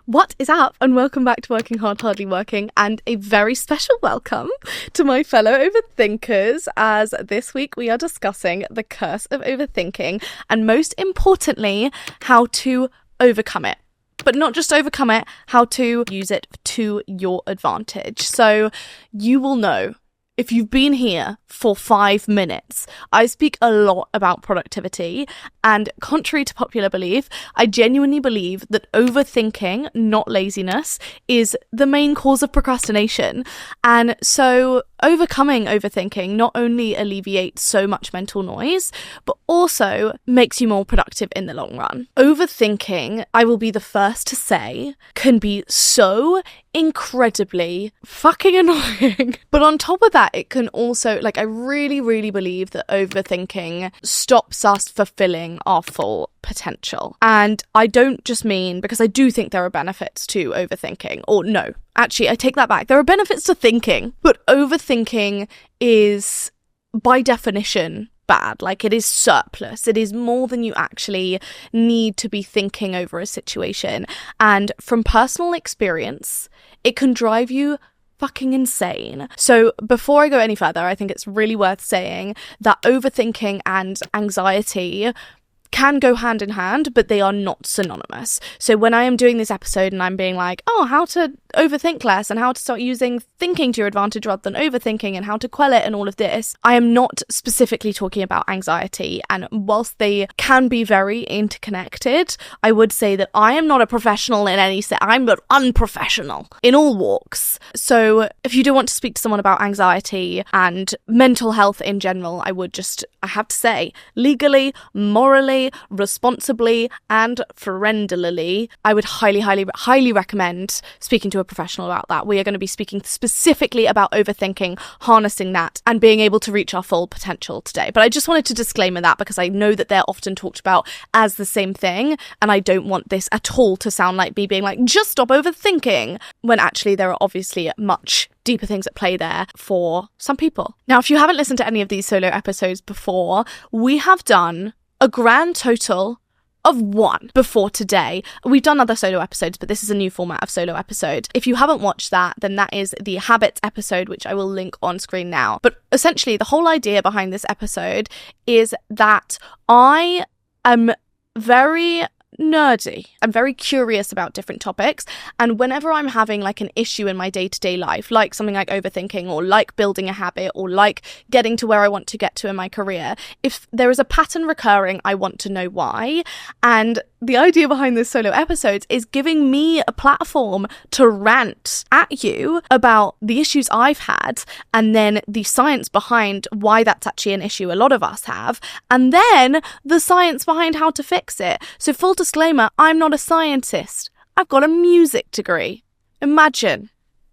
What is up, and welcome back to Working Hard, Hardly Working, and a very special welcome to my fellow overthinkers, as this week we are discussing the curse of overthinking, and most importantly, how to overcome it. But not just overcome it, how to use it to your advantage. So you will know, if you've been here for 5 minutes, I speak a lot about productivity, and contrary to popular belief, I genuinely believe that overthinking, not laziness, is the main cause of procrastination. And so overcoming overthinking not only alleviates so much mental noise, but also makes you more productive in the long run. Overthinking, I will be the first to say, can be so incredibly fucking annoying. But on top of that, it can also, I really, really believe that overthinking stops us fulfilling our full potential. And I don't just mean, because I do think there are benefits to overthinking, or no, actually, I take that back. There are benefits to thinking, but overthinking is, by definition, bad. It is surplus. It is more than you actually need to be thinking over a situation. And from personal experience, it can drive you fucking insane. So before I go any further, I think it's really worth saying that overthinking and anxiety can go hand in hand, but they are not synonymous. So when I am doing this episode and I'm being like, oh, how to overthink less and how to start using thinking to your advantage rather than overthinking and how to quell it and all of this, I am not specifically talking about anxiety. And whilst they can be very interconnected, I would say that I am not a professional in any set. I'm unprofessional in all walks. So if you do want to speak to someone about anxiety and mental health in general, I have to say, legally, morally, responsibly, and friendlily, I would highly, highly, highly recommend speaking to a professional about that. We are going to be speaking specifically about overthinking, harnessing that, and being able to reach our full potential today. But I just wanted to disclaimer that, because I know that they're often talked about as the same thing, and I don't want this at all to sound like me being like, just stop overthinking, when actually there are obviously much deeper things at play there for some people. Now, if you haven't listened to any of these solo episodes before, we have done a grand total of 1 before today. We've done other solo episodes, but this is a new format of solo episode. If you haven't watched that, then that is the habits episode, which I will link on screen now. But essentially, the whole idea behind this episode is that I am very nerdy. I'm very curious about different topics, and whenever I'm having an issue in my day-to-day life, like something like overthinking, or like building a habit, or like getting to where I want to get to in my career, if there is a pattern recurring, I want to know why. And the idea behind this solo episodes is giving me a platform to rant at you about the issues I've had, and then the science behind why that's actually an issue a lot of us have, and then the science behind how to fix it. So full disclaimer, I'm not a scientist. I've got a music degree. Imagine.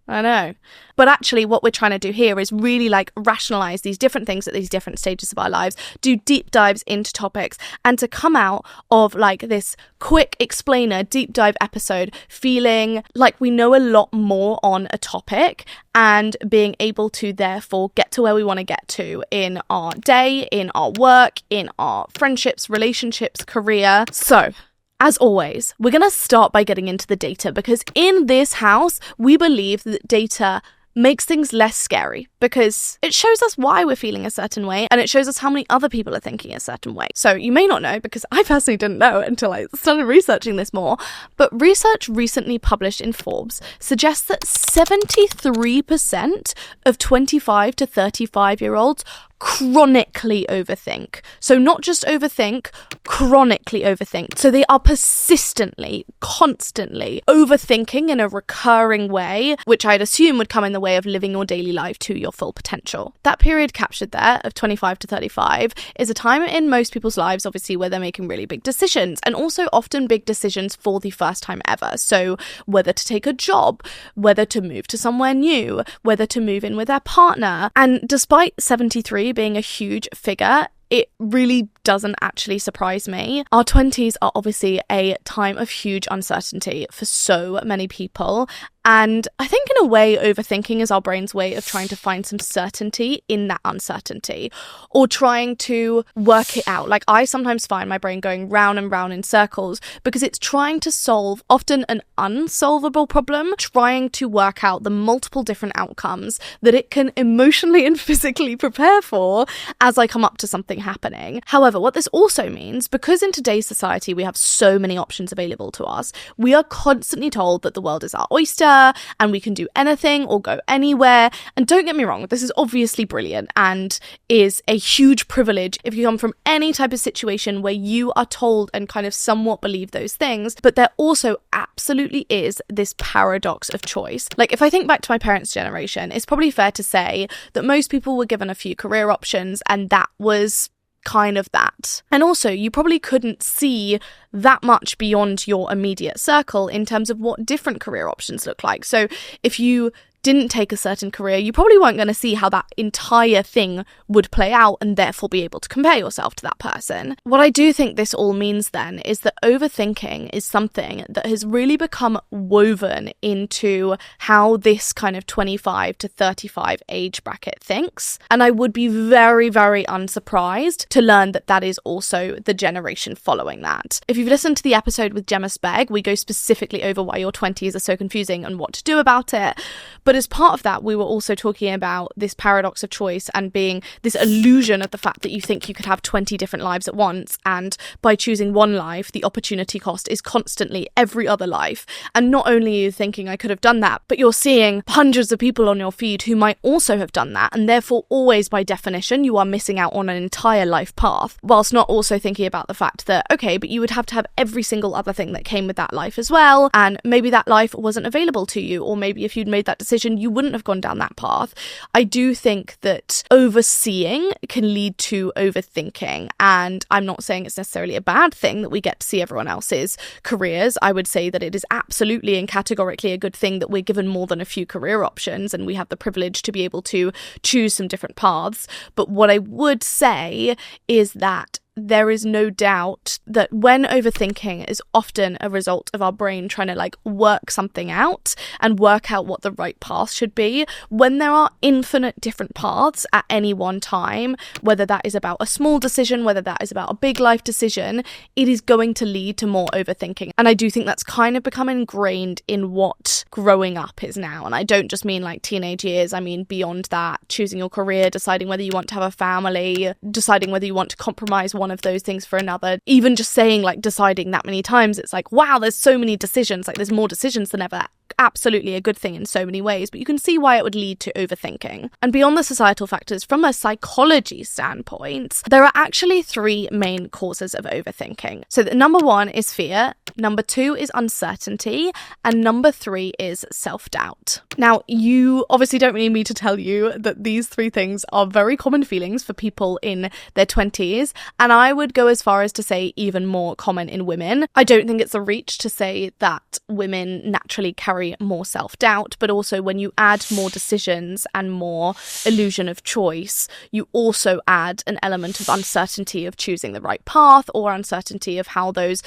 I know. But actually what we're trying to do here is really rationalize these different things at these different stages of our lives, do deep dives into topics, and to come out of this quick explainer deep dive episode feeling like we know a lot more on a topic, and being able to therefore get to where we want to get to in our day, in our work, in our friendships, relationships, career. So as always, we're going to start by getting into the data, because in this house, we believe that data makes things less scary, because it shows us why we're feeling a certain way, and it shows us how many other people are thinking a certain way. So you may not know, because I personally didn't know until I started researching this more, but research recently published in Forbes suggests that 73% of 25 to 35-year-olds chronically overthink. So not just overthink, chronically overthink. So they are persistently, constantly overthinking in a recurring way, which I'd assume would come in the way of living your daily life to your full potential. That period captured there of 25 to 35 is a time in most people's lives, obviously, where they're making really big decisions, and also often big decisions for the first time ever. So whether to take a job, whether to move to somewhere new, whether to move in with their partner. And despite 73 being a huge figure, it really doesn't actually surprise me. Our 20s are obviously a time of huge uncertainty for so many people, And I think in a way, overthinking is our brain's way of trying to find some certainty in that uncertainty, or trying to work it out. Like, I sometimes find my brain going round and round in circles because it's trying to solve often an unsolvable problem, trying to work out the multiple different outcomes that it can emotionally and physically prepare for as I come up to something happening. However, what this also means, because in today's society we have so many options available to us, we are constantly told that the world is our oyster and we can do anything or go anywhere. And don't get me wrong, this is obviously brilliant and is a huge privilege if you come from any type of situation where you are told and kind of somewhat believe those things. But there also absolutely is this paradox of choice. Like, if I think back to my parents' generation, it's probably fair to say that most people were given a few career options and that was kind of that. And also, you probably couldn't see that much beyond your immediate circle in terms of what different career options look like. So if you didn't take a certain career, you probably weren't going to see how that entire thing would play out and therefore be able to compare yourself to that person. What I do think this all means then is that overthinking is something that has really become woven into how this kind of 25 to 35 age bracket thinks. And I would be very, very unsurprised to learn that that is also the generation following that. If you've listened to the episode with Jemma Sbeg, we go specifically over why your 20s are so confusing and what to do about it. But as part of that, we were also talking about this paradox of choice and being this illusion of the fact that you think you could have 20 different lives at once. And by choosing one life, the opportunity cost is constantly every other life. And not only are you thinking I could have done that, but you're seeing hundreds of people on your feed who might also have done that. And therefore, always by definition, you are missing out on an entire life path, whilst not also thinking about the fact that, okay, but you would have to have every single other thing that came with that life as well. And maybe that life wasn't available to you, or maybe if you'd made that decision, you wouldn't have gone down that path. I do think that overseeing can lead to overthinking, and I'm not saying it's necessarily a bad thing that we get to see everyone else's careers. I would say that it is absolutely and categorically a good thing that we're given more than a few career options and we have the privilege to be able to choose some different paths. But what I would say is that there is no doubt that when overthinking is often a result of our brain trying to work something out and work out what the right path should be, when there are infinite different paths at any one time, whether that is about a small decision, whether that is about a big life decision, it is going to lead to more overthinking. And I do think that's kind of become ingrained in what growing up is now. And I don't just mean teenage years, I mean beyond that, choosing your career, deciding whether you want to have a family, deciding whether you want to compromise one of those things for another. Even just saying deciding that many times, it's wow, there's so many decisions, there's more decisions than ever. Absolutely a good thing in so many ways, but you can see why it would lead to overthinking. And beyond the societal factors, from a psychology standpoint, there are actually three main causes of overthinking. So the number one is fear, number two is uncertainty, and number three is self-doubt. Now, you obviously don't need me to tell you that these three things are very common feelings for people in their 20s, and I would go as far as to say even more common in women. I don't think it's a reach to say that women naturally carry more self-doubt, but also when you add more decisions and more illusion of choice, you also add an element of uncertainty of choosing the right path, or uncertainty of how those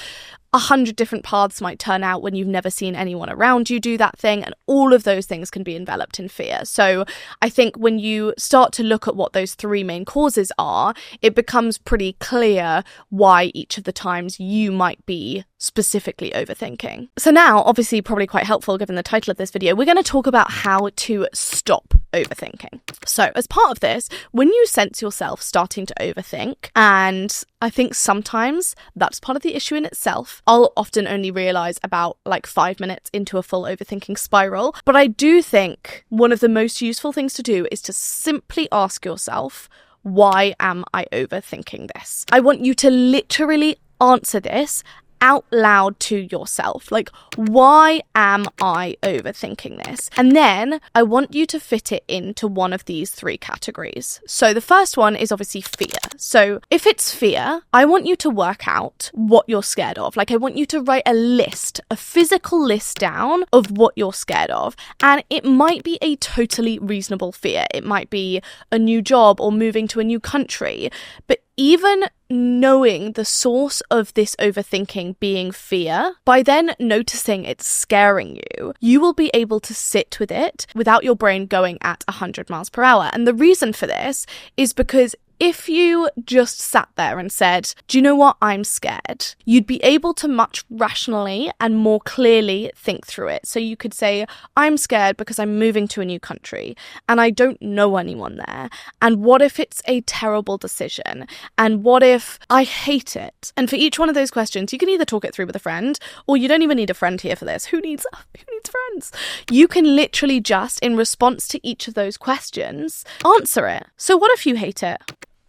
100 different paths might turn out when you've never seen anyone around you do that thing, and all of those things can be enveloped in fear. So I think when you start to look at what those three main causes are, it becomes pretty clear why each of the times you might be specifically overthinking. So now, obviously probably quite helpful given the title of this video, we're going to talk about how to stop overthinking. So as part of this, when you sense yourself starting to overthink, and I think sometimes that's part of the issue in itself, I'll often only realise about 5 minutes into a full overthinking spiral. But I do think one of the most useful things to do is to simply ask yourself, why am I overthinking this? I want you to literally answer this out loud to yourself. Why am I overthinking this? And then I want you to fit it into one of these three categories. So the first one is obviously fear. So if it's fear, I want you to work out what you're scared of. I want you to write a list, a physical list down of what you're scared of. And it might be a totally reasonable fear. It might be a new job or moving to a new country. But even knowing the source of this overthinking being fear, by then noticing it's scaring you, you will be able to sit with it without your brain going at 100 miles per hour. And the reason for this is because if you just sat there and said, do you know what, I'm scared, you'd be able to much rationally and more clearly think through it. So you could say, I'm scared because I'm moving to a new country and I don't know anyone there. And what if it's a terrible decision? And what if I hate it? And for each one of those questions, you can either talk it through with a friend, or you don't even need a friend here for this. Who needs friends? You can literally just, in response to each of those questions, answer it. So what if you hate it?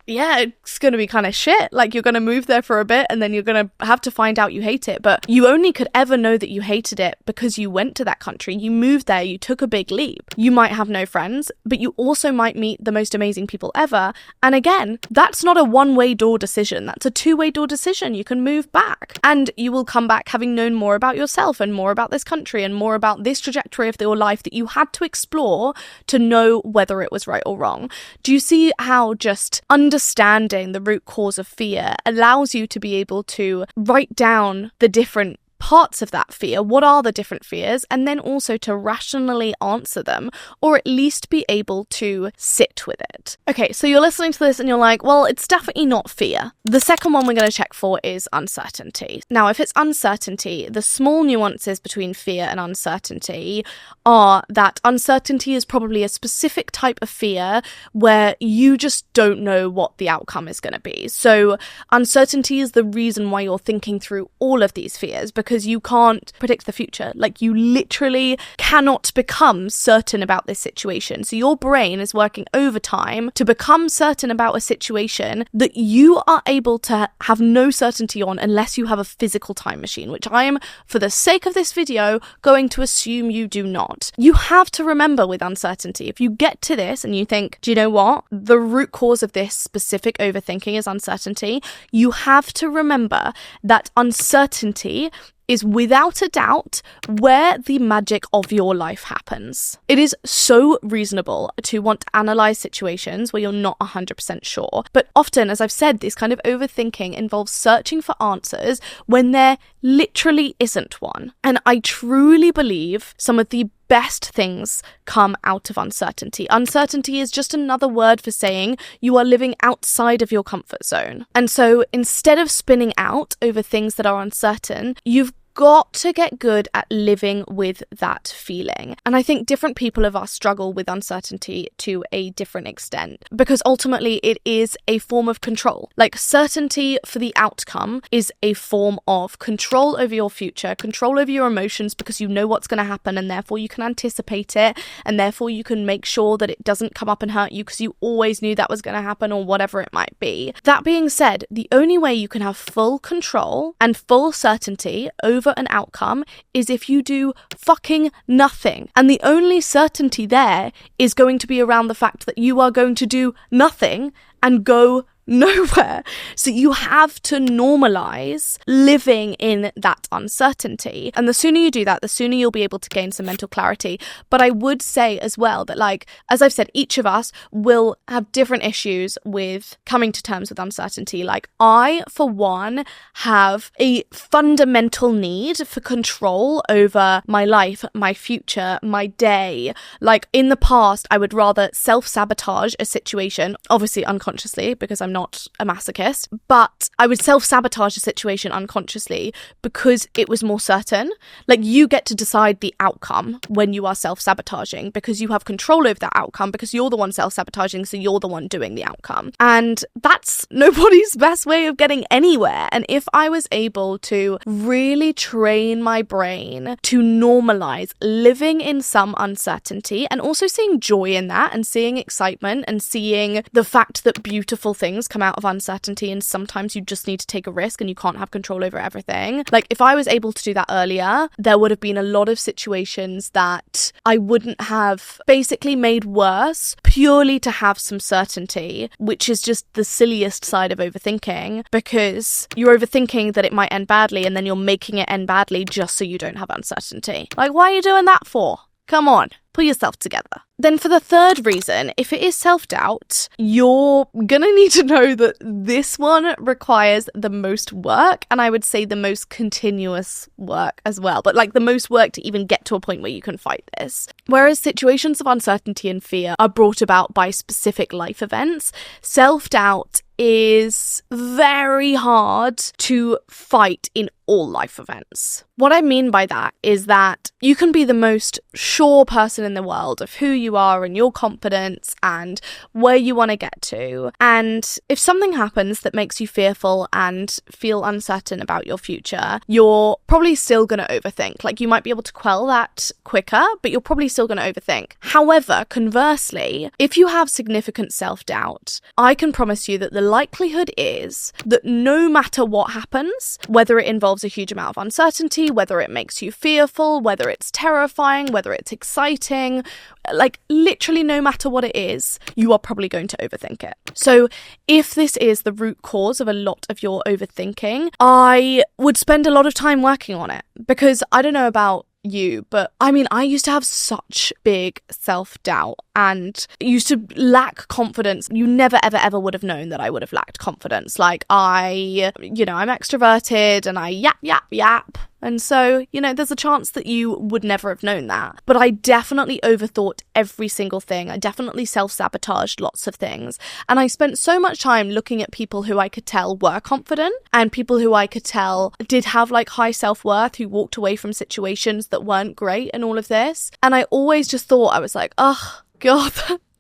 Yeah, it's going to be kind of shit. Like, you're going to move there for a bit and then you're going to have to find out you hate it. But you only could ever know that you hated it because you went to that country, you moved there, you took a big leap. You might have no friends, but you also might meet the most amazing people ever. And again, that's not a one-way door decision. That's a two-way door decision. You can move back and you will come back having known more about yourself and more about this country and more about this trajectory of your life that you had to explore to know whether it was right or wrong. Do you see how just understanding the root cause of fear allows you to be able to write down the different parts of that fear, what are the different fears, and then also to rationally answer them, or at least be able to sit with it. Okay, so you're listening to this and you're like, well, it's definitely not fear. The second one we're going to check for is uncertainty. Now, if it's uncertainty, the small nuances between fear and uncertainty are that uncertainty is probably a specific type of fear where you just don't know what the outcome is going to be. So uncertainty is the reason why you're thinking through all of these fears, because you can't predict the future. Like, you literally cannot become certain about this situation. So your brain is working overtime to become certain about a situation that you are able to have no certainty on unless you have a physical time machine, which I am, for the sake of this video, going to assume you do not. You have to remember with uncertainty, if you get to this and you think, do you know what? The root cause of this specific overthinking is uncertainty. You have to remember that uncertainty is without a doubt where the magic of your life happens. It is so reasonable to want to analyze situations where you're not 100% sure. But often, as I've said, this kind of overthinking involves searching for answers when there literally isn't one. And I truly believe some of the best things come out of uncertainty. Uncertainty is just another word for saying you are living outside of your comfort zone. And so instead of spinning out over things that are uncertain, you've got to get good at living with that feeling. And I think different people of us struggle with uncertainty to a different extent, because ultimately it is a form of control. Like, certainty for the outcome is a form of control over your future, control over your emotions, because you know what's going to happen and therefore you can anticipate it, and therefore you can make sure that it doesn't come up and hurt you because you always knew that was going to happen, or whatever it might be. That being said, the only way you can have full control and full certainty over an outcome is if you do fucking nothing. And the only certainty there is going to be around the fact that you are going to do nothing and go nowhere. So you have to normalize living in that uncertainty. And the sooner you do that, the sooner you'll be able to gain some mental clarity. But I would say as well that, like, as I've said, each of us will have different issues with coming to terms with uncertainty. Like, I, for one, have a fundamental need for control over my life, my future, my day. Like, in the past, I would rather self-sabotage a situation, obviously unconsciously, because I'm not a masochist, but I would self-sabotage a situation unconsciously because it was more certain. Like, you get to decide the outcome when you are self-sabotaging because you have control over that outcome, because you're the one self-sabotaging, so you're the one doing the outcome. And that's nobody's best way of getting anywhere. And if I was able to really train my brain to normalize living in some uncertainty and also seeing joy in that and seeing excitement and seeing the fact that beautiful things come out of uncertainty, and sometimes you just need to take a risk and you can't have control over everything. Like, if I was able to do that earlier, there would have been a lot of situations that I wouldn't have basically made worse purely to have some certainty, which is just the silliest side of overthinking, because you're overthinking that it might end badly and then you're making it end badly just so you don't have uncertainty. Like, why are you doing that for? Come on. pull yourself together. Then for the third reason, if it is self-doubt, you're gonna need to know that this one requires the most work, and I would say the most continuous work as well, but like the most work to even get to a point where you can fight this. Whereas situations of uncertainty and fear are brought about by specific life events, self-doubt is very hard to fight in all life events. What I mean by that is that you can be the most sure person in the world of who you are and your confidence and where you want to get to. And if something happens that makes you fearful and feel uncertain about your future, you're probably still going to overthink. Like, you might be able to quell that quicker, but you're probably still going to overthink. However, conversely, if you have significant self-doubt, I can promise you that the likelihood is that no matter what happens, whether it involves a huge amount of uncertainty, whether it makes you fearful, whether it's terrifying, whether it's exciting, like literally no matter what it is, you are probably going to overthink it. So if this is the root cause of a lot of your overthinking, I would spend a lot of time working on it, because I don't know about you, but I mean, I used to have such big self-doubt and used to lack confidence. You never ever would have known that I would have lacked confidence. Like, I'm extroverted and I yap. And so, there's a chance that you would never have known that. But I definitely overthought every single thing. I definitely self-sabotaged lots of things. And I spent so much time looking at people who I could tell were confident and people who I could tell did have like high self-worth, who walked away from situations that weren't great and all of this. And I always just thought, I was like, oh God,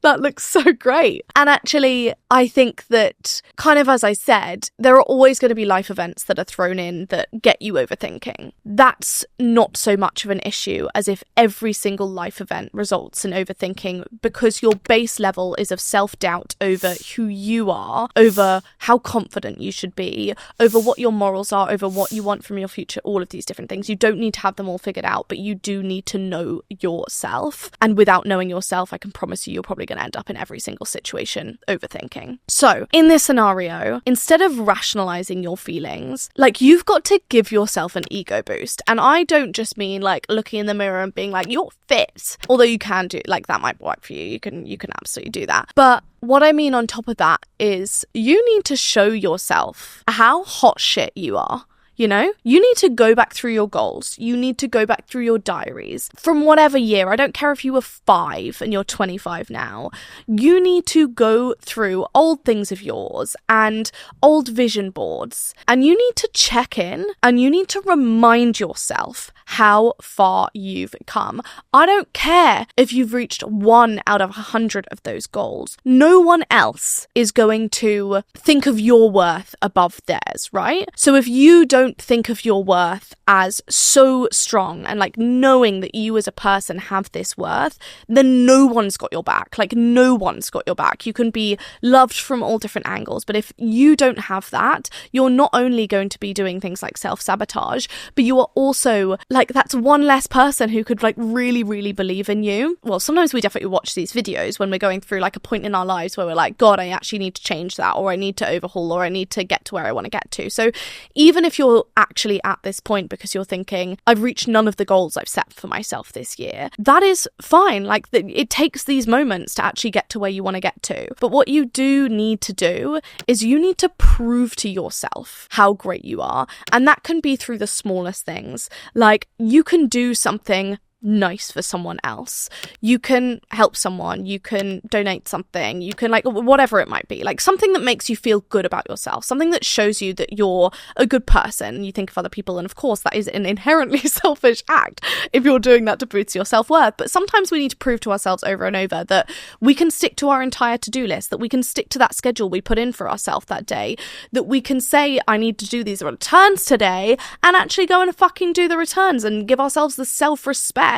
that looks so great. And actually, I think that, kind of as I said, there are always going to be life events that are thrown in that get you overthinking. That's not so much of an issue as if every single life event results in overthinking, because your base level is of self-doubt over who you are, over how confident you should be, over what your morals are, over what you want from your future, all of these different things. You don't need to have them all figured out, but you do need to know yourself. And without knowing yourself, I can promise you're probably going to end up in every single situation overthinking. So in this scenario, instead of rationalizing your feelings, like, you've got to give yourself an ego boost. And I don't just mean like looking in the mirror and being like, you're fit, although you can do, like, that might work for you. You can absolutely do that. But what I mean on top of that is you need to show yourself how hot shit you are. You need to go back through your goals. You need to go back through your diaries from whatever year. I don't care if you were 5 and you're 25 now. You need to go through old things of yours and old vision boards. And you need to check in and you need to remind yourself how far you've come. I don't care if you've reached 1 out of 100 of those goals. No one else is going to think of your worth above theirs, right? So if you don't think of your worth as so strong and like knowing that you as a person have this worth, then no one's got your back. Like, no one's got your back. You can be loved from all different angles, but if you don't have that, you're not only going to be doing things like self-sabotage, but you are also like, that's one less person who could like really believe in you. Well, sometimes we definitely watch these videos when we're going through like a point in our lives where we're like, God, I actually need to change that, or I need to overhaul, or I need to get to where I want to get to. So even if you're actually at this point because you're thinking, I've reached none of the goals I've set for myself this year, that is fine. Like, it takes these moments to actually get to where you want to get to. But what you do need to do is you need to prove to yourself how great you are. And that can be through the smallest things. Like, you can do something nice for someone else. You can help someone, you can donate something, you can like whatever it might be, like something that makes you feel good about yourself, something that shows you that you're a good person. You think of other people, and of course that is an inherently selfish act if you're doing that to boost your self-worth. But sometimes we need to prove to ourselves over and over that we can stick to our entire to-do list, that we can stick to that schedule we put in for ourselves that day, that we can say, I need to do these returns today, and actually go and fucking do the returns and give ourselves the self-respect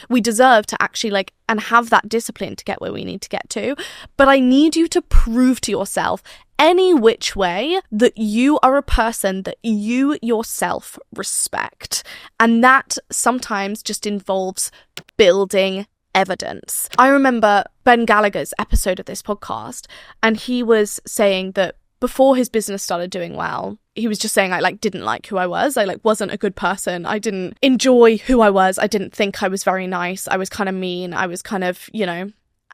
we deserve to actually like and have that discipline to get where we need to get to. But I need you to prove to yourself any which way that you are a person that you yourself respect. And that sometimes just involves building evidence. I remember Ben Gallagher's episode of this podcast, and he was saying that before his business started doing well, he was just saying I didn't like who I was. I wasn't a good person. I didn't enjoy who I was. I didn't think I was very nice. I was kind of mean. I was kind of,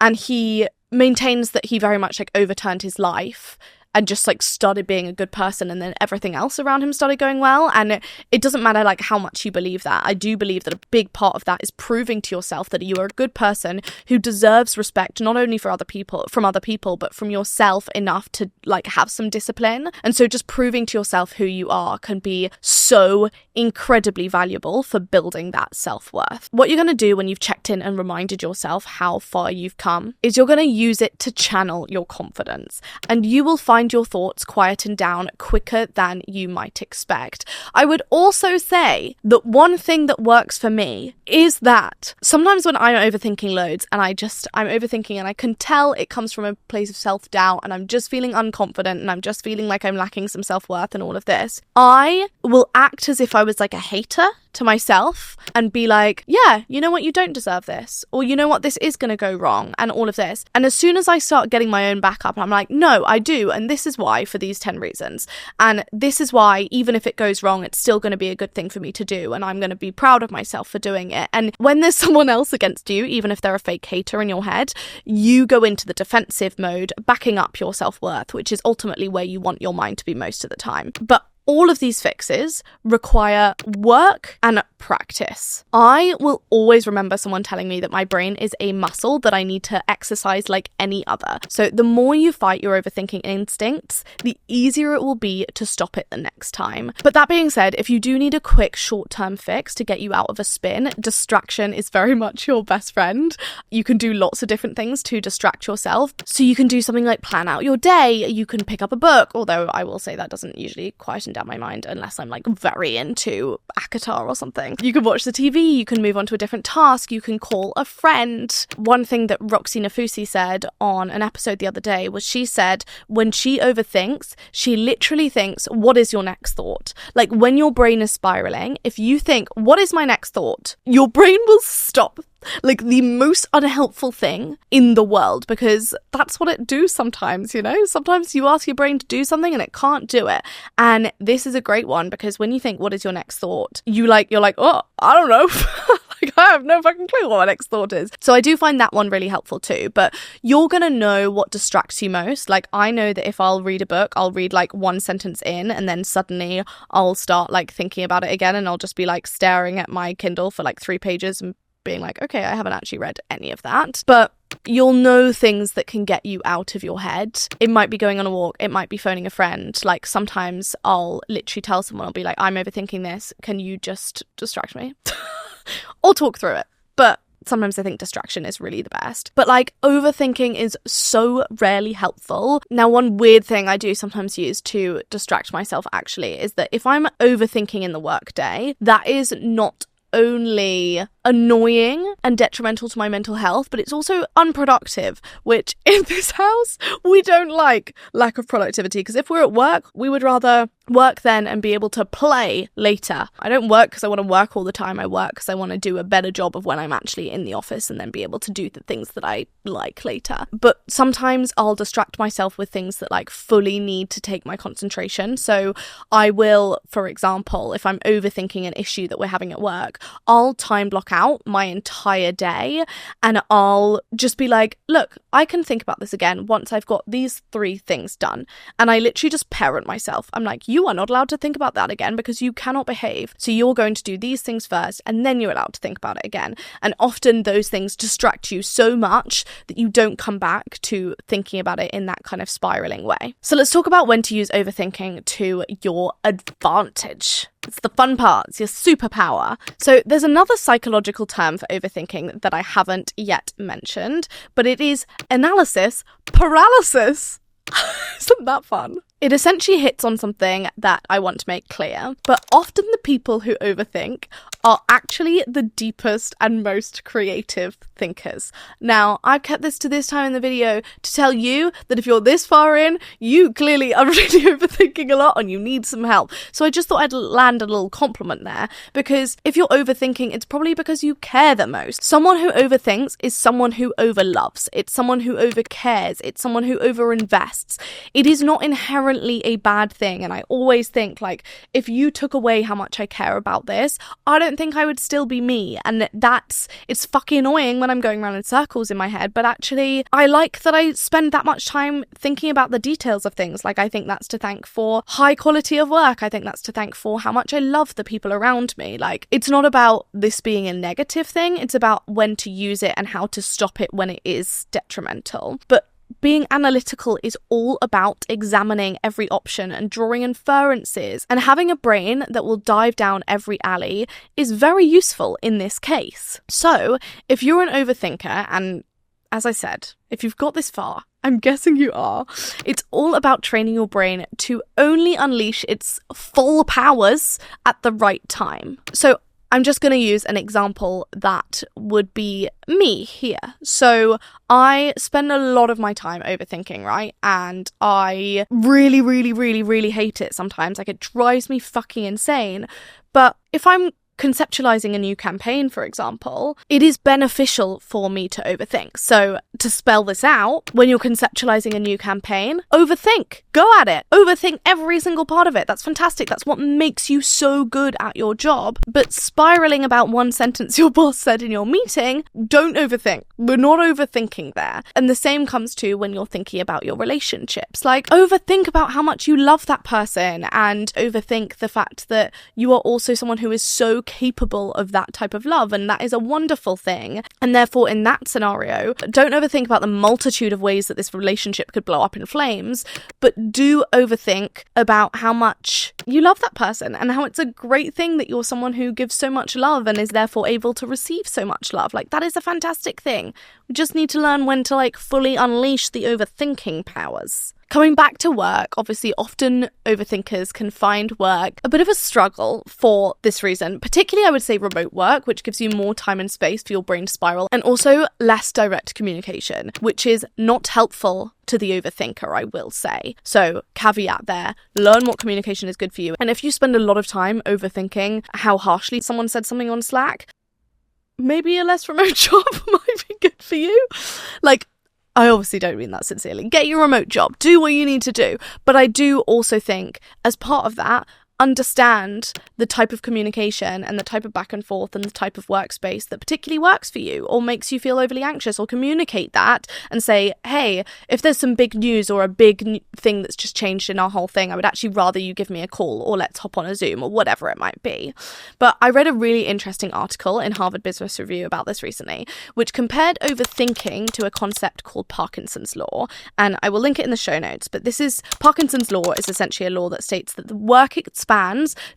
and he maintains that he very much overturned his life and just started being a good person, and then everything else around him started going well. And it doesn't matter how much you believe that. I do believe that a big part of that is proving to yourself that you are a good person who deserves respect, not only from other people, but from yourself enough to have some discipline. And so just proving to yourself who you are can be so incredibly valuable for building that self-worth. What you're going to do when you've checked in and reminded yourself how far you've come is you're going to use it to channel your confidence, and you will find your thoughts quieten down quicker than you might expect. I would also say that one thing that works for me is that sometimes when I'm overthinking loads and I'm overthinking and I can tell it comes from a place of self-doubt and I'm just feeling unconfident and I'm just feeling like I'm lacking some self-worth and all of this, I will act as if I was a hater to myself and be like, yeah, you know what, you don't deserve this, or you know what, this is going to go wrong, and all of this. And as soon as I start getting my own back up, I'm like, no, I do, and this is why, for these 10 reasons, and this is why, even if it goes wrong, it's still going to be a good thing for me to do, and I'm going to be proud of myself for doing it. And when there's someone else against you, even if they're a fake hater in your head, you go into the defensive mode, backing up your self-worth, which is ultimately where you want your mind to be most of the time. But all of these fixes require work and practice. I will always remember someone telling me that my brain is a muscle that I need to exercise like any other. So the more you fight your overthinking instincts, the easier it will be to stop it the next time. But that being said, if you do need a quick short-term fix to get you out of a spin, distraction is very much your best friend. You can do lots of different things to distract yourself. So you can do something like plan out your day, you can pick up a book, although I will say that doesn't usually quieten down my mind unless I'm very into ACOTAR or something. You can watch the TV, you can move on to a different task, you can call a friend. One thing that Roxy Nafusi said on an episode the other day was she said when she overthinks, she literally thinks, what is your next thought? When your brain is spiraling, if you think, what is my next thought? Your brain will stop the most unhelpful thing in the world, because that's what it do sometimes, Sometimes you ask your brain to do something and it can't do it. And this is a great one, because when you think, what is your next thought? You're like, oh, I don't know. I have no fucking clue what my next thought is. So I do find that one really helpful too. But you're going to know what distracts you most. I know that if I'll read a book, I'll read one sentence in and then suddenly I'll start thinking about it again, and I'll just be staring at my Kindle for 3 pages and being okay, I haven't actually read any of that. But you'll know things that can get you out of your head. It might be going on a walk, it might be phoning a friend. Sometimes I'll literally tell someone, I'll be like, I'm overthinking this, can you just distract me? Or talk through it. But sometimes I think distraction is really the best. But overthinking is so rarely helpful. Now, one weird thing I do sometimes use to distract myself actually is that if I'm overthinking in the workday, that is not only annoying and detrimental to my mental health, but it's also unproductive, which in this house we don't like lack of productivity, because if we're at work, we would rather work then and be able to play later. I don't work because I want to work all the time. I work because I want to do a better job of when I'm actually in the office and then be able to do the things that I like later. But sometimes I'll distract myself with things that fully need to take my concentration. So I will, for example, if I'm overthinking an issue that we're having at work, I'll time block out my entire day and I'll just be like, look, I can think about this again once I've got these 3 things done. And I literally just parent myself. I'm like, you are not allowed to think about that again because you cannot behave. So you're going to do these things first and then you're allowed to think about it again. And often those things distract you so much that you don't come back to thinking about it in that kind of spiraling way. So let's talk about when to use overthinking to your advantage. It's the fun part, it's your superpower. So there's another psychological term for overthinking that I haven't yet mentioned, but it is analysis paralysis. Isn't that fun? It essentially hits on something that I want to make clear, but often the people who overthink are actually the deepest and most creative thinkers. Now, I've kept this to this time in the video to tell you that if you're this far in, you clearly are really overthinking a lot and you need some help. So I just thought I'd land a little compliment there, because if you're overthinking, it's probably because you care the most. Someone who overthinks is someone who overloves. It's someone who overcares. It's someone who overinvests. It is not inherently a bad thing. And I always think, like, if you took away how much I care about this, I don't think I would still be me. And it's fucking annoying when I'm going around in circles in my head, but actually I like that I spend that much time thinking about the details of things. Like, I think that's to thank for high quality of work. I think that's to thank for how much I love the people around me. Like, it's not about this being a negative thing, it's about when to use it and how to stop it when it is detrimental. But being analytical is all about examining every option and drawing inferences, and having a brain that will dive down every alley is very useful in this case. So, if you're an overthinker, and as I said, if you've got this far, I'm guessing you are, it's all about training your brain to only unleash its full powers at the right time. So, I'm just going to use an example that would be me here. So I spend a lot of my time overthinking, right? And I really, really, really, really hate it sometimes. Like, it drives me fucking insane. But if I'm conceptualizing a new campaign, for example, it is beneficial for me to overthink. So to spell this out, when you're conceptualizing a new campaign, overthink. Go at it. Overthink every single part of it. That's fantastic. That's what makes you so good at your job. But spiraling about one sentence your boss said in your meeting, don't overthink. We're not overthinking there. And the same comes to when you're thinking about your relationships. Like, overthink about how much you love that person, and overthink the fact that you are also someone who is so capable of that type of love, and that is a wonderful thing. And therefore, in that scenario, don't overthink about the multitude of ways that this relationship could blow up in flames, but do overthink about how much you love that person and how it's a great thing that you're someone who gives so much love and is therefore able to receive so much love. Like, that is a fantastic thing. We just need to learn when to, like, fully unleash the overthinking powers. Coming back to work, obviously often overthinkers can find work a bit of a struggle for this reason, particularly I would say remote work, which gives you more time and space for your brain to spiral, and also less direct communication, which is not helpful to the overthinker, I will say. So caveat there, learn what communication is good for you. And if you spend a lot of time overthinking how harshly someone said something on Slack, maybe a less remote job might be good for you. Like, I obviously don't mean that sincerely. Get your remote job. Do what you need to do. But I do also think, as part of that, understand the type of communication and the type of back and forth and the type of workspace that particularly works for you or makes you feel overly anxious, or communicate that and say, hey, if there's some big news or a big thing that's just changed in our whole thing, I would actually rather you give me a call, or let's hop on a Zoom, or whatever it might be. But I read a really interesting article in Harvard Business Review about this recently, which compared overthinking to a concept called Parkinson's law. And I will link it in the show notes, but Parkinson's law is essentially a law that states that the work expands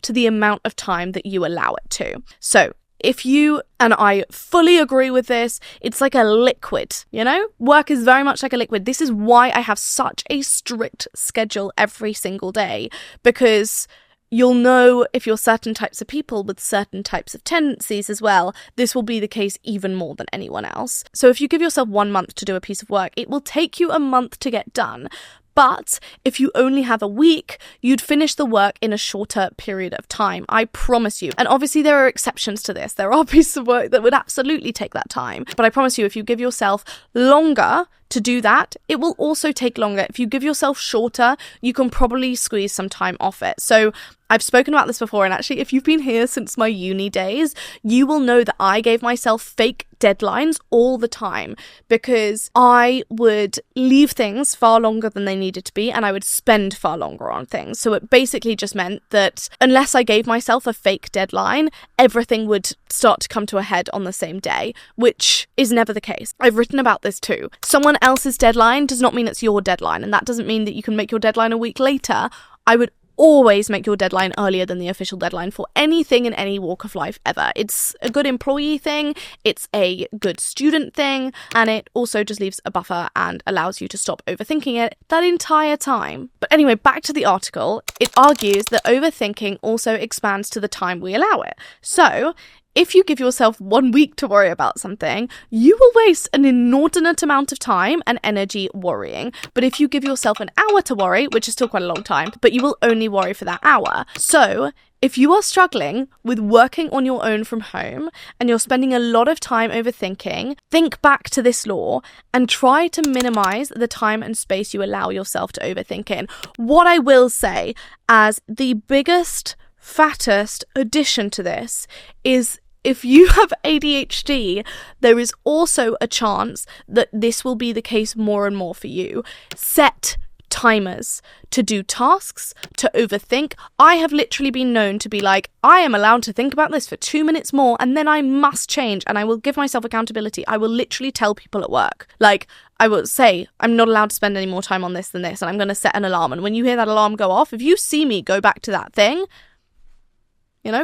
to the amount of time that you allow it to. So if you, and I fully agree with this, it's like a liquid, you know? Work is very much like a liquid. This is why I have such a strict schedule every single day, because you'll know if you're certain types of people with certain types of tendencies as well. This will be the case even more than anyone else. So if you give yourself 1 month to do a piece of work, it will take you a month to get done. But if you only have a week, you'd finish the work in a shorter period of time. I promise you. And obviously there are exceptions to this. There are pieces of work that would absolutely take that time. But I promise you, if you give yourself longer to do that, it will also take longer. If you give yourself shorter, you can probably squeeze some time off it. So I've spoken about this before, and actually, if you've been here since my uni days, you will know that I gave myself fake deadlines all the time, because I would leave things far longer than they needed to be, and I would spend far longer on things. So it basically just meant that unless I gave myself a fake deadline, everything would start to come to a head on the same day, which is never the case. I've written about this too. Someone else's deadline does not mean it's your deadline, and that doesn't mean that you can make your deadline a week later. I would always make your deadline earlier than the official deadline for anything in any walk of life ever. It's a good employee thing, it's a good student thing, and it also just leaves a buffer and allows you to stop overthinking it that entire time. But anyway, back to the article. It argues that overthinking also expands to the time we allow it. So, if you give yourself 1 week to worry about something, you will waste an inordinate amount of time and energy worrying. But if you give yourself an hour to worry, which is still quite a long time, but you will only worry for that hour. So, if you are struggling with working on your own from home and you're spending a lot of time overthinking, think back to this law and try to minimize the time and space you allow yourself to overthink in. What I will say as the biggest, fattest addition to this is, if you have ADHD, there is also a chance that this will be the case more and more for you. Set timers to do tasks, to overthink. I have literally been known to be like, I am allowed to think about this for 2 minutes more and then I must change, and I will give myself accountability. I will literally tell people at work, like, I will say, I'm not allowed to spend any more time on this than this, and I'm going to set an alarm. And when you hear that alarm go off, if you see me go back to that thing,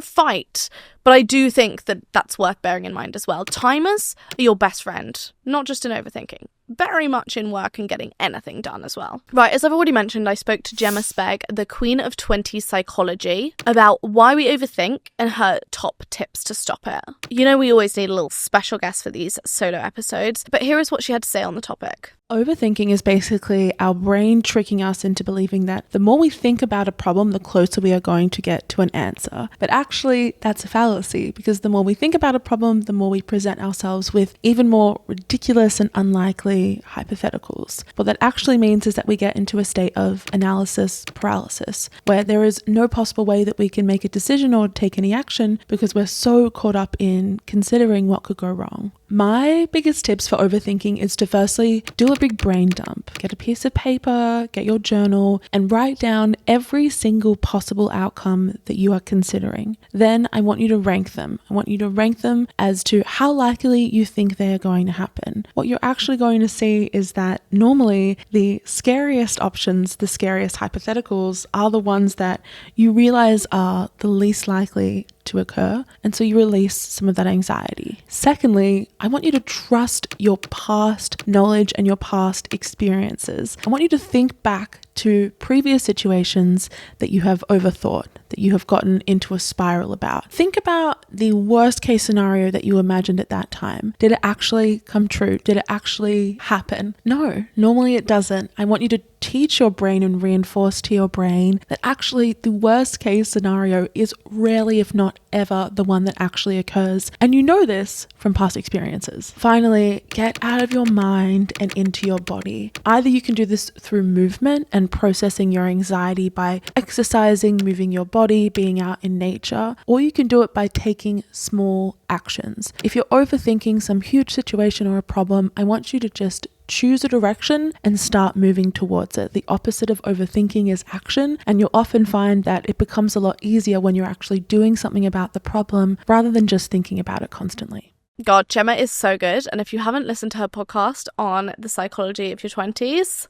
fight. But I do think that that's worth bearing in mind as well. Timers are your best friend, not just in overthinking. Very much in work and getting anything done as well. Right, as I've already mentioned, I spoke to Jemma Sbeg, the queen of 20s psychology, about why we overthink and her top tips to stop it. We always need a little special guest for these solo episodes, but here is what she had to say on the topic. Overthinking is basically our brain tricking us into believing that the more we think about a problem, the closer we are going to get to an answer. But actually, that's a fallacy, because the more we think about a problem, the more we present ourselves with even more ridiculous and unlikely hypotheticals. What that actually means is that we get into a state of analysis paralysis, where there is no possible way that we can make a decision or take any action because we're so caught up in considering what could go wrong. My biggest tips for overthinking is to firstly do a big brain dump. Get a piece of paper, get your journal, and write down every single possible outcome that you are considering. Then I want you to rank them. I want you to rank them as to how likely you think they are going to happen. What you're actually going to see is that normally the scariest options, the scariest hypotheticals, are the ones that you realize are the least likely to occur, and so you release some of that anxiety. Secondly, I want you to trust your past knowledge and your past experiences. I want you to think back to previous situations that you have overthought, that you have gotten into a spiral about. Think about the worst case scenario that you imagined at that time. Did it actually come true? Did it actually happen? No, normally it doesn't. I want you to teach your brain and reinforce to your brain that actually the worst case scenario is rarely, if not ever, the one that actually occurs. And you know this from past experiences. Finally, get out of your mind and into your body. Either you can do this through movement and processing your anxiety by exercising, moving your body, being out in nature, or you can do it by taking small actions. If you're overthinking some huge situation or a problem, I want you to just choose a direction and start moving towards it. The opposite of overthinking is action, and you'll often find that it becomes a lot easier when you're actually doing something about the problem rather than just thinking about it constantly. God, Jemma is so good. And if you haven't listened to her podcast on the psychology of your 20s,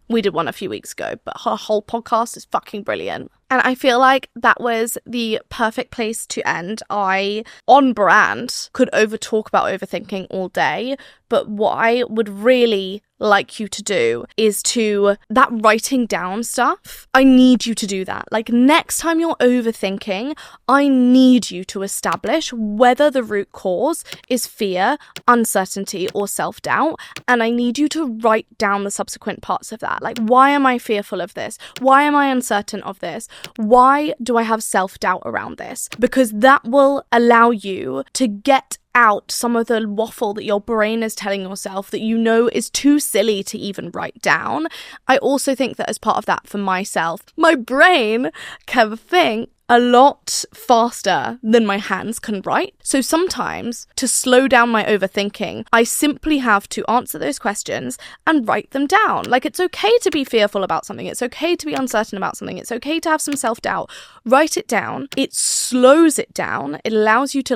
we did one a few weeks ago, but her whole podcast is fucking brilliant. And I feel like that was the perfect place to end. I, on brand, could talk about overthinking all day, but what I would really like you to do is that writing down stuff, I need you to do that. Like, next time you're overthinking, I need you to establish whether the root cause is fear, uncertainty, or self-doubt. And I need you to write down the subsequent parts of that. Like, why am I fearful of this? Why am I uncertain of this? Why do I have self-doubt around this? Because that will allow you to get out some of the waffle that your brain is telling yourself that you know is too silly to even write down. I also think that as part of that, for myself, my brain can think a lot faster than my hands can write. So sometimes, to slow down my overthinking, I simply have to answer those questions and write them down. Like, it's okay to be fearful about something. It's okay to be uncertain about something. It's okay to have some self-doubt. Write it down. It slows it down. It allows you to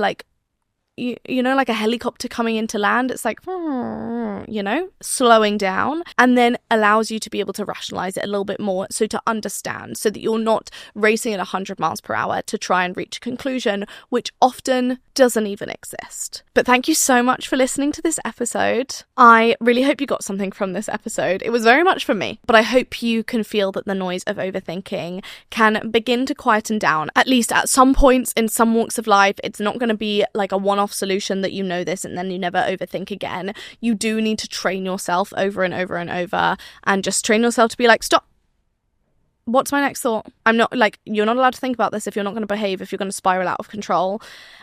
you know, like a helicopter coming into land. It's like, you know, slowing down, and then allows you to be able to rationalize it a little bit more. So to understand, so that you're not racing at 100 miles per hour to try and reach a conclusion, which often doesn't even exist. But thank you so much for listening to this episode. I really hope you got something from this episode. It was very much for me, but I hope you can feel that the noise of overthinking can begin to quieten down, at least at some points in some walks of life. It's not going to be like a one-off solution that you know this and then you never overthink again. You do need to train yourself over and over and over, and just train yourself to be like, stop. What's my next thought? I'm not like, you're not allowed to think about this if you're not going to behave, if you're going to spiral out of control.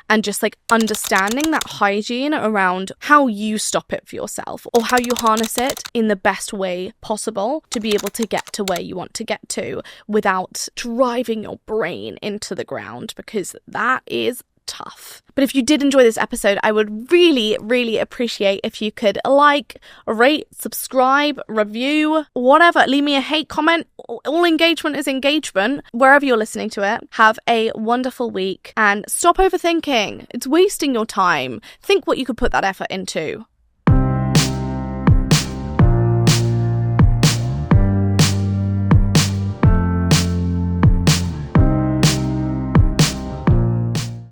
And just like understanding that hygiene around how you stop it for yourself, or how you harness it in the best way possible to be able to get to where you want to get to without driving your brain into the ground, because that is tough. But if you did enjoy this episode, I would really, really appreciate if you could like, rate, subscribe, review, whatever. Leave me a hate comment. All engagement is engagement, wherever you're listening to it. Have a wonderful week and stop overthinking. It's wasting your time. Think what you could put that effort into.